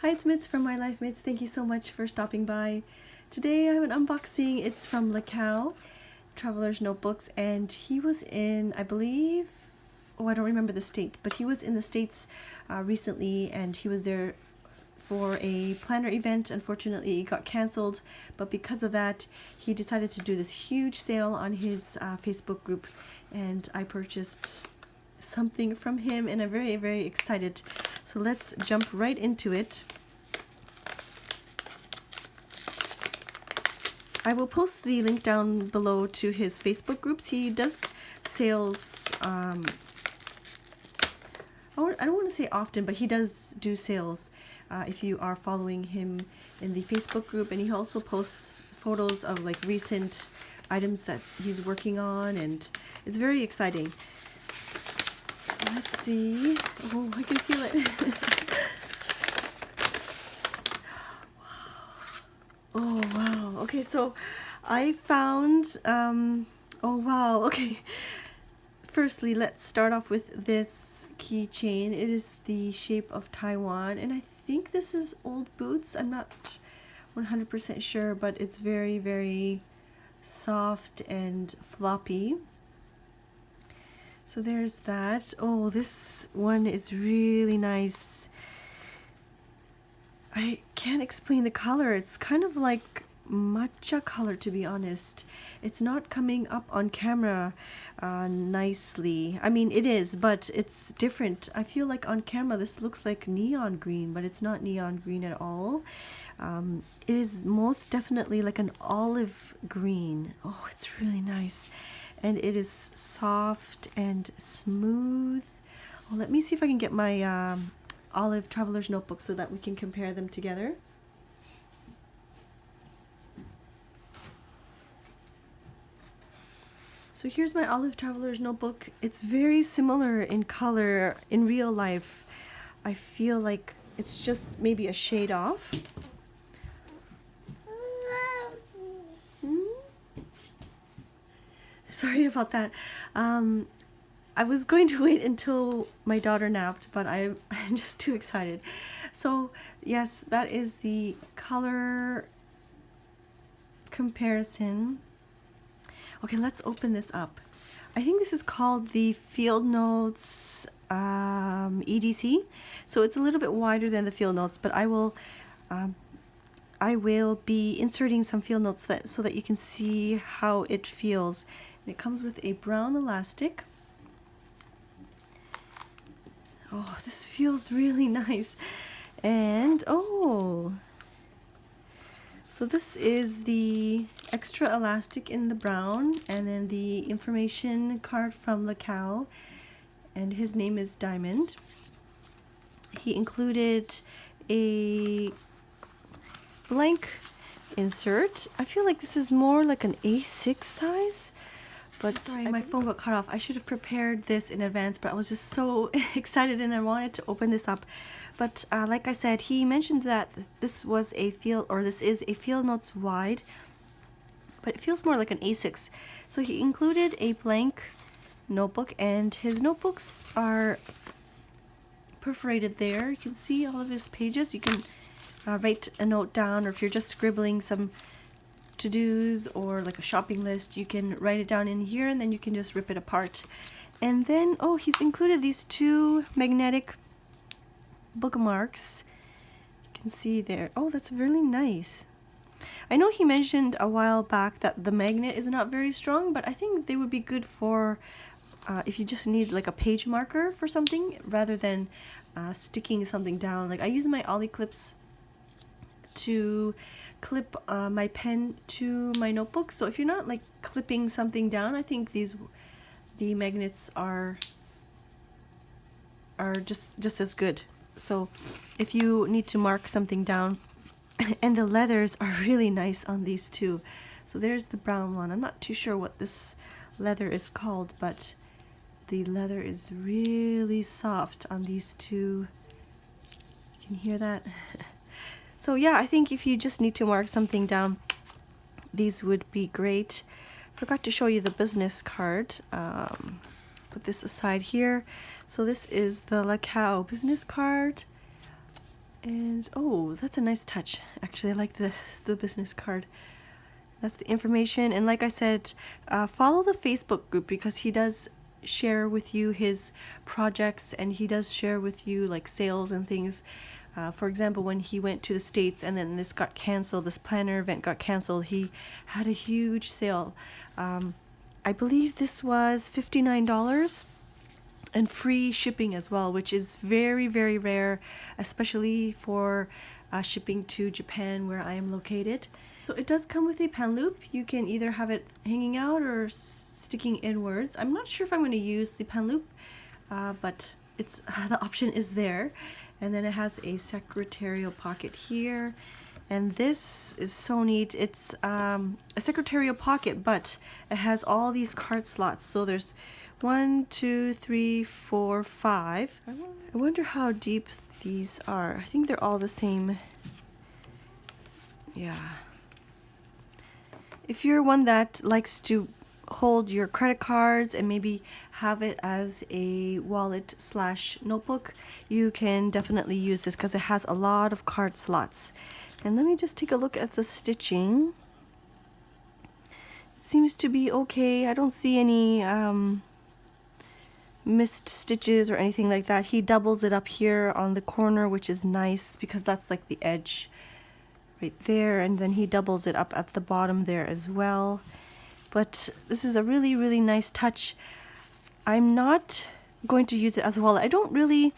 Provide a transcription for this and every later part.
Hi, it's Mitz from My Life Mitz. Thank you so much for stopping by. Today I have an unboxing. It's from LeCow, Traveler's Notebooks, and he was in, I believe, I don't remember the state, but he was in the States recently, and he was there for a planner event. Unfortunately, it got canceled, but because of that, he decided to do this huge sale on his Facebook group, and I purchased something from him, and I'm very, very excited. So let's jump right into it. I will post the link down below to his Facebook groups. He does sales, I don't want to say often, but he does do sales if you are following him in the Facebook group. And he also posts photos of like recent items that he's working on, and it's very exciting. So let's see. Oh, I can feel it. Oh wow. Okay, so I found oh wow. Okay, firstly, let's start off with this keychain. It is the shape of Taiwan, and I think this is old boots. I'm not 100% sure, but it's very, very soft and floppy. So there's that. Oh, this one is really nice. I can't explain the color. It's kind of like matcha color, to be honest. It's not coming up on camera nicely. I mean, it is, but it's different. I feel like on camera this looks like neon green, but it's not neon green at all. It is most definitely like an olive green. Oh, it's really nice. And it is soft and smooth. Well, let me see if I can get my Olive Traveler's Notebook so that we can compare them together. So here's my Olive Traveler's Notebook. It's very similar in color in real life. I feel like it's just maybe a shade off. Sorry about that. I was going to wait until my daughter napped, but I'm just too excited. So yes, that is the color comparison. Okay, let's open this up. I think this is called the Field Notes EDC. So it's a little bit wider than the Field Notes, but I will be inserting some field notes so that you can see how it feels. And it comes with a brown elastic. Oh, this feels really nice. And oh, so this is the extra elastic in the brown, and then the information card from LeCow, and his name is Diamond. He included a blank insert. I feel like this is more like an A6 size. But sorry, my phone got cut off. I should have prepared this in advance, but I was just so excited and I wanted to open this up. But like I said, he mentioned that this is a Field Notes wide, but it feels more like an A6. So he included a blank notebook, and his notebooks are perforated there. You can see all of his pages. You can write a note down, or if you're just scribbling some to-dos or like a shopping list, you can write it down in here, and then you can just rip it apart. And then oh, he's included these two magnetic bookmarks. You can see there. Oh, that's really nice. I know he mentioned a while back that the magnet is not very strong, but I think they would be good for if you just need like a page marker for something rather than sticking something down. Like I use my Ollie clips to clip my pen to my notebook. So if you're not like clipping something down, I think the magnets are just as good. So if you need to mark something down, and the leathers are really nice on these two. So there's the brown one. I'm not too sure what this leather is called, but the leather is really soft on these two. You can hear that. So yeah, I think if you just need to mark something down, these would be great. Forgot to show you the business card. Put this aside here. So this is the LeCow business card. And oh, that's a nice touch. Actually, I like the business card. That's the information. And like I said, follow the Facebook group because he does share with you his projects, and he does share with you like sales and things. For example, when he went to the States and then this got canceled, this planner event got canceled, he had a huge sale. I believe this was $59 and free shipping as well, which is very, very rare, especially for shipping to Japan where I am located. So it does come with a pen loop. You can either have it hanging out or sticking inwards. I'm not sure if I'm going to use the pen loop, but it's the option is there. And then it has a secretarial pocket here. And this is so neat. It's a secretarial pocket, but it has all these card slots. So there's 1, 2, 3, 4, 5. I wonder how deep these are. I think they're all the same. Yeah. If you're one that likes to hold your credit cards and maybe have it as a wallet / notebook, you can definitely use this because it has a lot of card slots. And let me just take a look at the stitching. It seems to be okay. I don't see any missed stitches or anything like that. He doubles it up here on the corner, which is nice because that's like the edge right there, and then he doubles it up at the bottom there as well. But this is a really, really nice touch. I'm not going to use it as a wallet. I don't really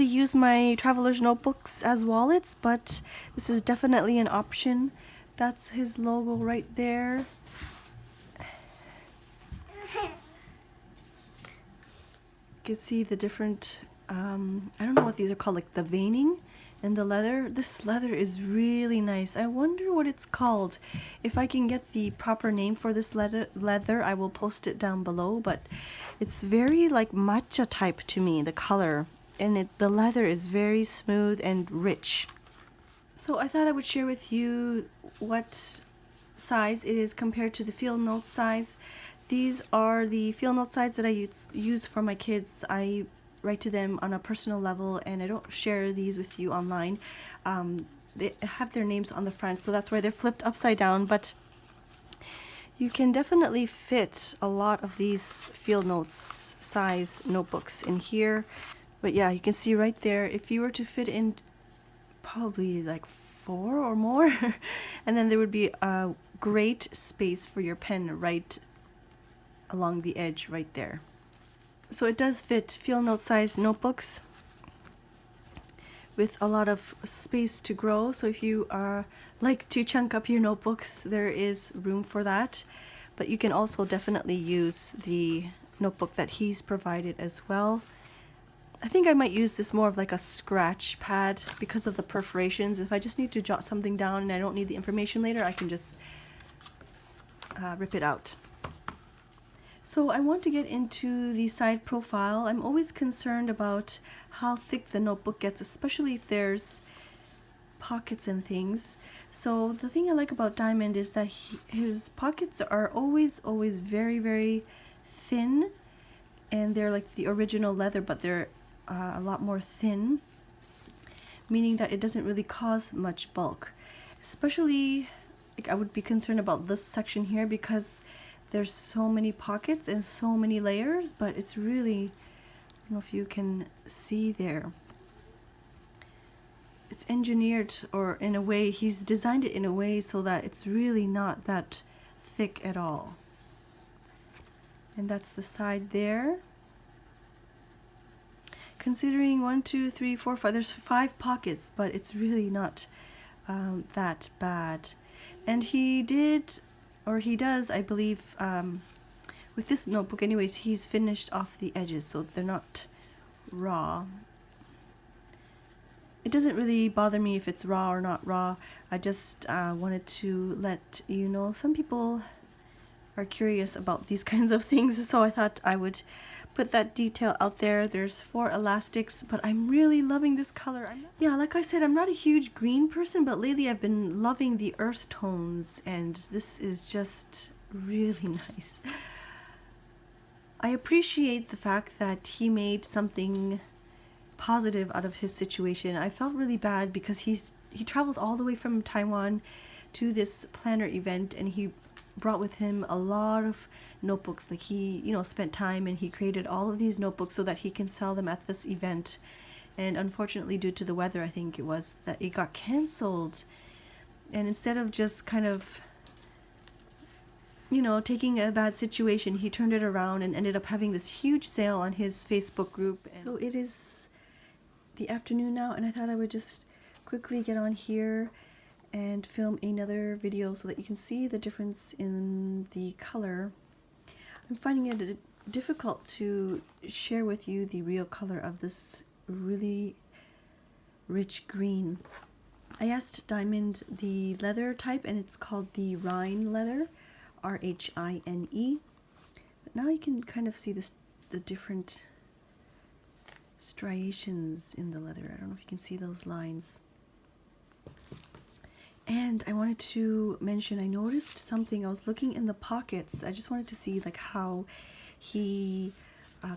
use my traveler's notebooks as wallets, but this is definitely an option. That's his logo right there. You can see the different, I don't know what these are called, like the veining and the leather. This leather is really nice. I wonder what it's called. If I can get the proper name for this leather, I will post it down below, but it's very like matcha type to me, the color. And the leather is very smooth and rich. So I thought I would share with you what size it is compared to the field note size. These are the field note size that I use for my kids. I write to them on a personal level, and I don't share these with you online. They have their names on the front, so that's why they're flipped upside down, but you can definitely fit a lot of these field notes size notebooks in here. But yeah, you can see right there, if you were to fit in probably like 4 or more, and then there would be a great space for your pen right along the edge right there. So it does fit field note size notebooks with a lot of space to grow. So if you like to chunk up your notebooks, there is room for that. But you can also definitely use the notebook that he's provided as well. I think I might use this more of like a scratch pad because of the perforations. If I just need to jot something down and I don't need the information later, I can just rip it out. So I want to get into the side profile. I'm always concerned about how thick the notebook gets, especially if there's pockets and things. So the thing I like about Diamond is that his pockets are always very, very thin, and they're like the original leather, but they're a lot more thin, meaning that it doesn't really cause much bulk. Especially, like, I would be concerned about this section here because there's so many pockets and so many layers, but it's really, I don't know if you can see there. It's engineered, or in a way, he's designed it in a way so that it's really not that thick at all. And that's the side there. Considering 1, 2, 3, 4, 5, there's 5 pockets, but it's really not that bad. And he did, or he does, I believe, with this notebook anyways, he's finished off the edges so they're not raw. It doesn't really bother me if it's raw or not raw. I just wanted to let you know. Some people are curious about these kinds of things, so I thought I would put that detail out there. There's 4 elastics, but I'm really loving this color. Yeah, like I said, I'm not a huge green person, but lately I've been loving the earth tones, and this is just really nice. I appreciate the fact that he made something positive out of his situation. I felt really bad because he traveled all the way from Taiwan to this planner event, and he brought with him a lot of notebooks. Like he, you know, spent time and he created all of these notebooks so that he can sell them at this event. And unfortunately, due to the weather, I think it was, that it got canceled. And instead of just kind of, you know, taking a bad situation, he turned it around and ended up having this huge sale on his Facebook group. And so it is the afternoon now, and I thought I would just quickly get on here and film another video so that you can see the difference in the color. I'm finding it difficult to share with you the real color of this really rich green. I asked Diamond the leather type, and it's called the Rhine leather, R-H-I-N-E. But now you can kind of see this, the different striations in the leather. I don't know if you can see those lines. And I wanted to mention, I noticed something. I was looking in the pockets. I just wanted to see like how he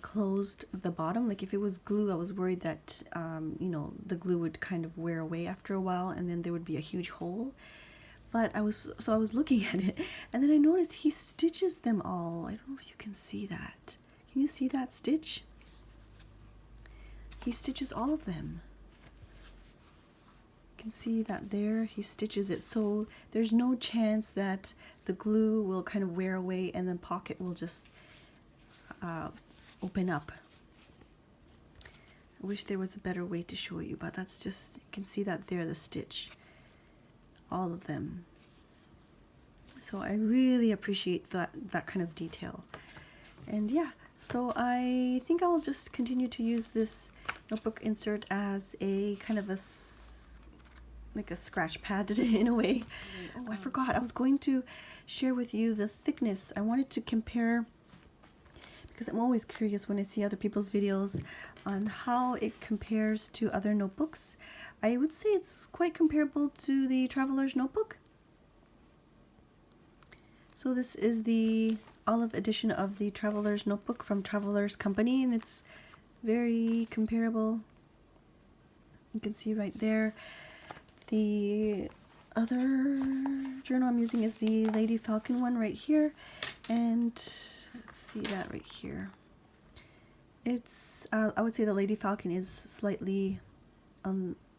closed the bottom. Like if it was glue, I was worried that you know, the glue would kind of wear away after a while, and then there would be a huge hole. But I was looking at it, and then I noticed he stitches them all. I don't know if you can see that. Can you see that stitch? He stitches all of them. You can see that there, he stitches it, so there's no chance that the glue will kind of wear away and the pocket will just open up. I wish there was a better way to show you, but that's just, you can see that there, the stitch, all of them. So I really appreciate that kind of detail. And yeah, so I think I'll just continue to use this notebook insert as a kind of a like a scratch pad in a way. Oh, I forgot, I was going to share with you the thickness. I wanted to compare, because I'm always curious when I see other people's videos on how it compares to other notebooks. I would say it's quite comparable to the Traveler's Notebook. So this is the olive edition of the Traveler's Notebook from Traveler's Company, and it's very comparable. You can see right there. The other journal I'm using is the Lady Falcon one right here, and let's see that right here. It's I would say the Lady Falcon is slightly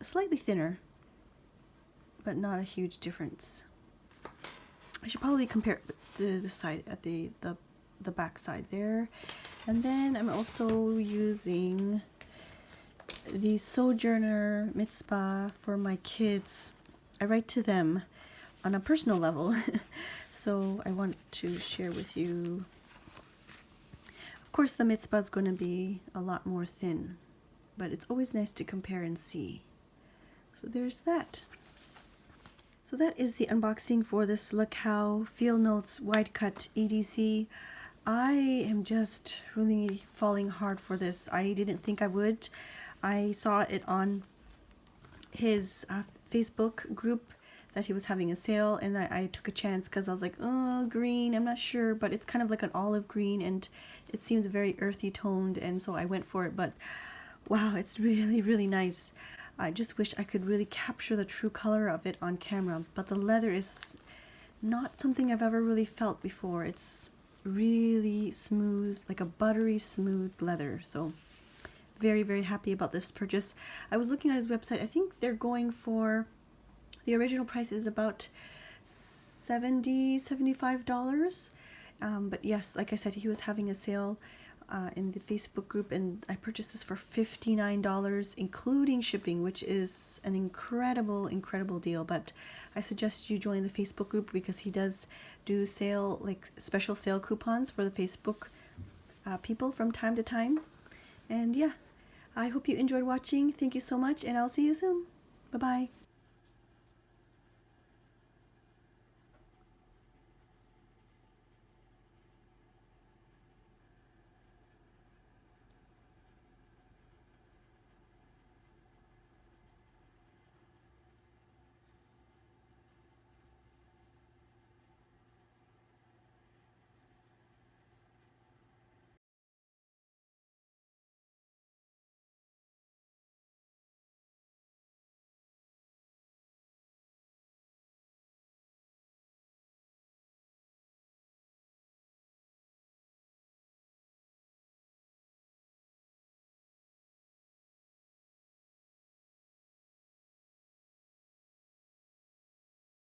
thinner, but not a huge difference. I should probably compare it to the side at the back side there. And then I'm also using the Sojourner Mitzvah for my kids. I write to them on a personal level, so I want to share with you. Of course, the Mitzvah is going to be a lot more thin, but it's always nice to compare and see. So there's that. So that is the unboxing for this LeCow Field Notes Wide Cut EDC. I am just really falling hard for this. I didn't think I would. I saw it on his Facebook group that he was having a sale, and I took a chance because I was like, oh, green, I'm not sure, but it's kind of like an olive green and it seems very earthy toned, and so I went for it. But wow, it's really, really nice. I just wish I could really capture the true color of it on camera, but the leather is not something I've ever really felt before. It's really smooth, like a buttery smooth leather. So very, very happy about this purchase. I was looking at his website. I think they're going for, the original price is about $75. But yes, like I said, he was having a sale in the Facebook group, and I purchased this for $59, including shipping, which is an incredible deal. But I suggest you join the Facebook group because he does do sale, like special sale coupons for the Facebook people from time to time. And yeah, I hope you enjoyed watching. Thank you so much, and I'll see you soon. Bye bye.